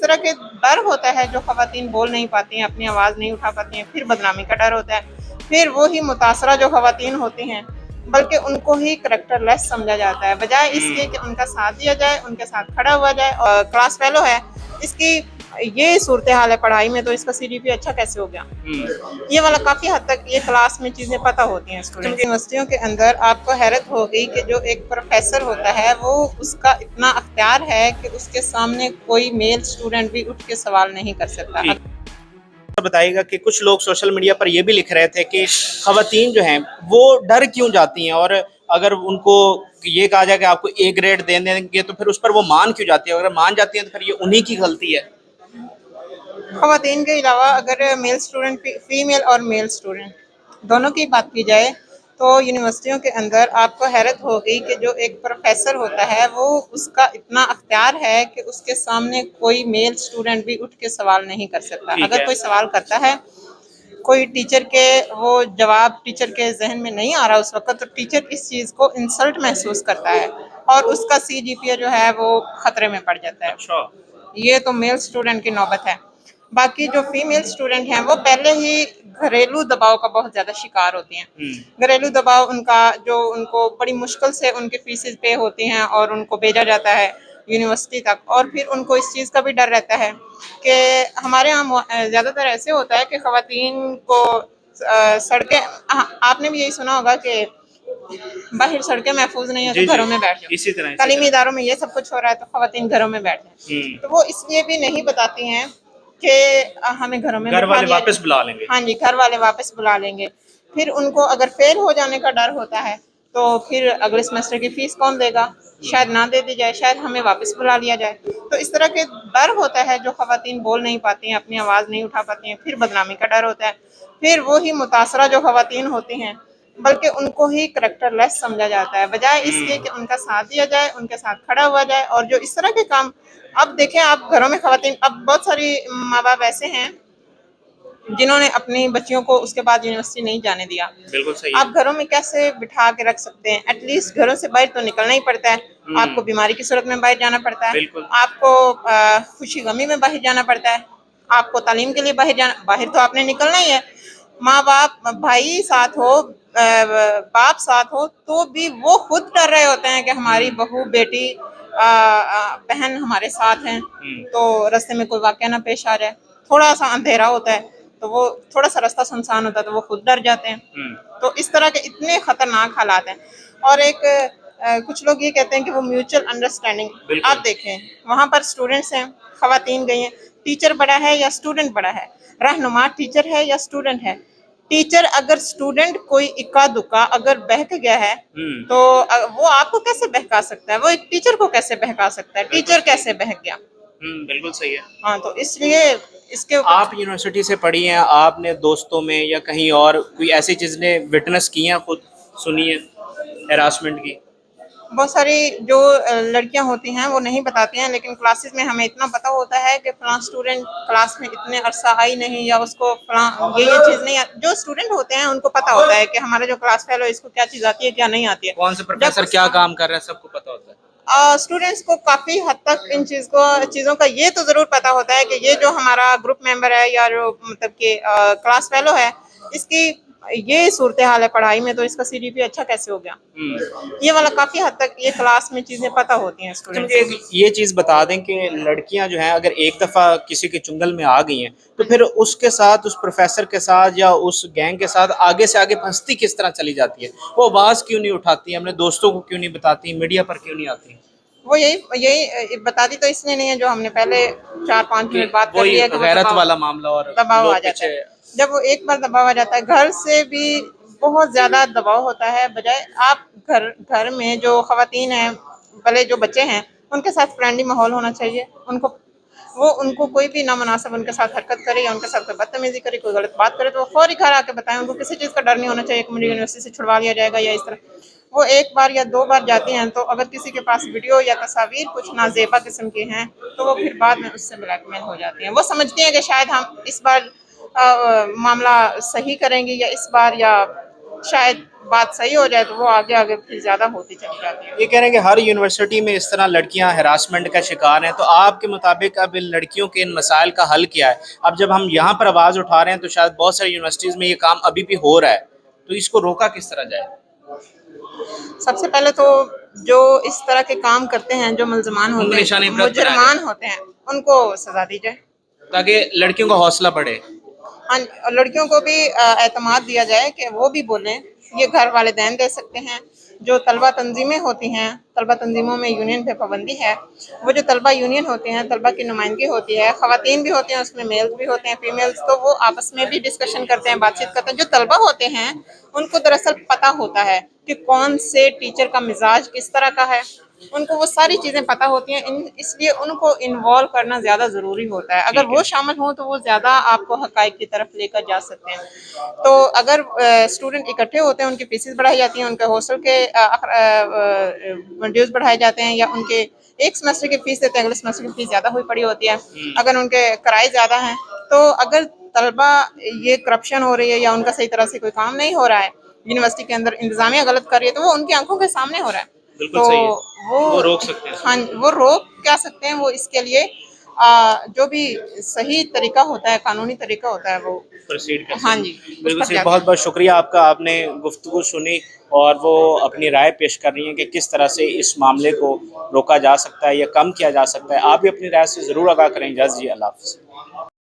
तरह के डर होता है जो ख़वातीन बोल नहीं पाती हैं, अपनी आवाज़ नहीं उठा पाती हैं। फिर बदनामी का डर होता है, फिर वो ही मुतासरा जो ख़वातीन होती हैं, बल्कि उनको ही करैक्टरलेस समझा जाता है, बजाय इसके कि उनका साथ दिया जाए, उनके साथ खड़ा हुआ जाए। और क्लास फेलो है, इसकी ये सूरत हाल है पढ़ाई में, तो इसका CGPA अच्छा कैसे हो गया? ये वाला काफ़ी हद तक ये क्लास में चीज़ें पता होती हैं स्टूडेंट। यूनिवर्सिटियों के अंदर आपको हैरत होगी कि जो एक प्रोफेसर होता है वो उसका इतना अख्तियार है कि उसके सामने कोई मेल स्टूडेंट भी उठ के सवाल नहीं कर सकता। बताइएगा कि कुछ लोग सोशल मीडिया पर ये भी लिख रहे थे कि खवातीन जो हैं वो डर क्यों जाती हैं, और अगर उनको ये कहा जाए कि आपको A ग्रेड दे देंगे तो फिर उस पर वो मान क्यों जाती है, अगर मान जाती हैं तो फिर ये उन्हीं की गलती है। ख़वातीन के अलावा अगर मेल स्टूडेंट, फीमेल और मेल स्टूडेंट दोनों की बात की जाए तो यूनिवर्सिटियों के अंदर आपको हैरत होगी कि जो एक प्रोफेसर होता है वो उसका इतना अख्तियार है कि उसके सामने कोई मेल स्टूडेंट भी उठ के सवाल नहीं कर सकता। अगर कोई सवाल करता है, कोई टीचर के वो जवाब टीचर के जहन में नहीं आ रहा उस वक्त, तो टीचर इस चीज़ को इंसल्ट महसूस करता है और उसका CGPA जो है वो खतरे में पड़ जाता है। अच्छा। ये तो मेल स्टूडेंट की नौबत है। बाकी जो फीमेल स्टूडेंट हैं वो पहले ही घरेलू दबाव का बहुत ज़्यादा शिकार होती हैं। घरेलू दबाव उनका जो उनको बड़ी मुश्किल से उनकी फीसेस पे होती हैं और उनको भेजा जाता है यूनिवर्सिटी तक, और फिर उनको इस चीज़ का भी डर रहता है कि हमारे यहाँ ज़्यादातर ऐसे होता है कि ख़वातीन को सड़कें, आपने भी यही सुना होगा कि बाहर सड़कें महफूज नहीं है तो घरों में बैठ जाओ। इसी तरह तालीमी इदारों में ये सब कुछ हो रहा है तो ख़वातीन घरों में बैठ जाए, तो वो इसलिए भी नहीं बताती हैं कि हमें घरों में घर वाले वापस बुला लेंगे। हाँ जी, घर वाले वापस बुला लेंगे। फिर उनको अगर फेल हो जाने का डर होता है तो फिर अगले सेमेस्टर की फीस कौन देगा? शायद ना दे दी जाए, शायद हमें वापस बुला लिया जाए। तो इस तरह के डर होता है जो ख़वातीन बोल नहीं पाती हैं, अपनी आवाज़ नहीं उठा पाती हैं। फिर बदनामी का डर होता है, फिर वो ही मुतासरा जो ख़वातीन होती हैं, बल्कि उनको ही करैक्टरलेस समझा जाता है, बजाय इसके कि उनका साथ दिया जाए, उनके साथ खड़ा हुआ जाए। और जो इस तरह के काम अब देखें आप घरों में ख़वातीन, अब बहुत सारी माँ बाप ऐसे हैं जिन्होंने अपनी बच्चियों को उसके बाद यूनिवर्सिटी नहीं जाने दिया। बिल्कुल सही। आप घरों में कैसे बिठा के रख सकते हैं? एटलीस्ट घरों से बाहर तो निकलना ही पड़ता है। आपको बीमारी की सूरत में बाहर जाना पड़ता है, आपको खुशी गमी में बाहर जाना पड़ता है, आपको तालीम के लिए बाहर तो आपने निकलना ही है। माँ बाप, भाई साथ हो, बाप साथ हो, तो भी वो खुद डर रहे होते हैं कि हमारी बहू बेटी बहन हमारे साथ हैं, तो रास्ते में कोई वाक़या ना पेश आ जाए। थोड़ा सा अंधेरा होता है तो वो थोड़ा सा रास्ता सुनसान होता है तो वो खुद डर जाते हैं। तो इस तरह के इतने खतरनाक हालात हैं। और एक कुछ लोग ये कहते हैं कि वो म्यूचुअल अंडरस्टैंडिंग, आप देखें वहाँ पर स्टूडेंट्स हैं, ख़वातीन गई हैं, टीचर बड़ा है या स्टूडेंट बड़ा है, रहनुमा टीचर है या स्टूडेंट है। टीचर अगर स्टूडेंट कोई इक्का दुक्का अगर बहक गया है तो वो आपको कैसे बहका सकता है? वो एक टीचर को कैसे बहका सकता है? टीचर कैसे बहक गया? बिल्कुल सही है। हाँ, तो इसलिए इसके आप यूनिवर्सिटी से पढ़ी हैं, आपने दोस्तों में या कहीं और कोई ऐसी चीज़ ने विटनेस की हैं, खुद सुनी है हैरासमेंट की? बहुत सारी जो लड़कियां होती हैं वो नहीं बताती हैं, लेकिन क्लासेस में हमें इतना पता होता है कि फलां स्टूडेंट क्लास में इतने अरसा आई नहीं, या उसको फलां ये चीज़ नहीं जो स्टूडेंट होते हैं उनको पता होता है कि हमारा जो क्लास फेलो है इसको क्या चीज़ आती है क्या नहीं आती है, कौन से प्रोफेसर क्या काम कर रहे हैं सबको पता होता है। स्टूडेंट्स को काफ़ी हद तक इन चीज़ों का ये तो ज़रूर पता होता है कि ये जो हमारा ग्रुप मेंबर है या जो मतलब कि क्लास फेलो है, इसकी ये सूरत हाल है पढ़ाई में, तो इसका CGPA अच्छा कैसे हो गया? ये वाला काफ़ी हद तक ये क्लास में चीज़ें पता होती हैं स्टूडेंट्स। ये चीज़ बता दें कि लड़कियां जो हैं अगर एक दफ़ा किसी के चुंगल में आ गई हैं तो फिर उसके साथ, उस प्रोफेसर के साथ या उस गैंग के साथ आगे से आगे फंसती किस तरह चली जाती है? वो आवाज़ क्यों नहीं उठाती, अपने दोस्तों को क्यों नहीं बताती, मीडिया पर क्यों नहीं आती? वो यही बताती तो इसलिए नहीं है जो हमने पहले 4-5 मिनट बात कर लिया कि गैरत वाला मामला और दबाव आ जाता है। जब वो एक बार दबाव आ जाता है, घर से भी बहुत ज़्यादा दबाव होता है, बजाय आप घर में जो ख़वातीन हैं, भले जो बच्चे हैं, उनके साथ फ्रेंडली माहौल होना चाहिए। उनको कोई भी नामुनासिब उनके साथ हरकत करे या उनके साथ कोई बदतमीज़ी करे, कोई गलत बात करे तो वो फ़ौरी घर आके बताएं। उनको किसी चीज़ का डर नहीं होना चाहिए कि मुझे यूनिवर्सिटी से छुड़वा लिया जाएगा या इस तरह। वो एक बार या 2 बार जाती हैं तो अगर किसी के पास वीडियो या तस्वीर कुछ नाज़ेबा किस्म की हैं तो वो फिर बाद में उससे ब्लैकमेल हो जाती हैं। वो समझती हैं कि शायद हम इस बार मामला सही करेंगे या इस बार, या शायद बात सही हो जाए तो वो आगे आगे फिर ज़्यादा होती चली जाती है। ये कह रहे हैं कि हर यूनिवर्सिटी में इस तरह लड़कियां हरासमेंट का शिकार हैं, तो आपके मुताबिक अब इन लड़कियों के इन मसाइल का हल क्या है? अब जब हम यहाँ पर आवाज़ उठा रहे हैं तो शायद बहुत सारी यूनिवर्सिटीज़ में ये काम अभी भी हो रहा है, तो इसको रोका किस तरह जाए? सबसे पहले तो जो इस तरह के काम करते हैं, जो मुलजमान होते हैं, मुजरमान होते हैं, उनको सजा दी जाए ताकि लड़कियों का हौसला बढ़े। हाँ, और लड़कियों को भी एतमाद दिया जाए कि वो भी बोलें। ये घर वालिदैन दे सकते हैं। जो तलबा तंजीमें होती हैं, तलबा तंजीमों में यूनियन पे पाबंदी है। वो जो तलबा यूनियन होते हैं, तलबा की नुमाइंदगी होती है, ख़वातीन भी होती हैं, उसमें मेल्स भी होते हैं, फीमेल्स, तो वो आपस में भी डिस्कशन करते हैं, बातचीत करते हैं। जो तलबा होते हैं उनको दरअसल पता होता है कि कौन से टीचर का मिजाज किस तरह का है, उनको वो सारी चीज़ें पता होती हैं। इसलिए उनको इन्वॉल्व करना ज़्यादा ज़रूरी होता है। अगर वो शामिल हों तो वो ज़्यादा आपको हक़ाइक़ की तरफ लेकर जा सकते हैं। तो अगर स्टूडेंट इकट्ठे होते हैं, उनकी फीसेस बढ़ाई जाती हैं, उनके हॉस्टल के ड्यूज़ बढ़ाए जाते हैं, या उनके एक सेमेस्टर की फ़ीस देते हैं, अगले सेमेस्टर की फ़ीस ज़्यादा हुई पड़ी होती है। अगर उनके किराए ज़्यादा हैं, तो अगर तलबा ये करप्शन हो रही है या उनका सही तरह से कोई काम नहीं हो रहा है, यूनिवर्सिटी के अंदर इंतज़ामिया गलत कर रही है, तो वो उनकी आंखों के सामने हो रहा है। बिल्कुल सही है। वो रोक सकते हैं। हाँ, वो रोक क्या सकते हैं। वो इसके लिए जो भी सही तरीका होता है, कानूनी तरीका होता है, वो प्रोसीड कर हाँ सकते जी, हैं। बिल्कुल सही। बहुत बहुत शुक्रिया आपका, आपने गुफ्तगू सुनी और वो अपनी राय पेश कर रही हैं कि किस तरह से इस मामले को रोका जा सकता है या कम किया जा सकता है। आप भी अपनी राय से ज़रूर आगाह करें। इजाज़त जी, अल्लाह हाफ़िज़।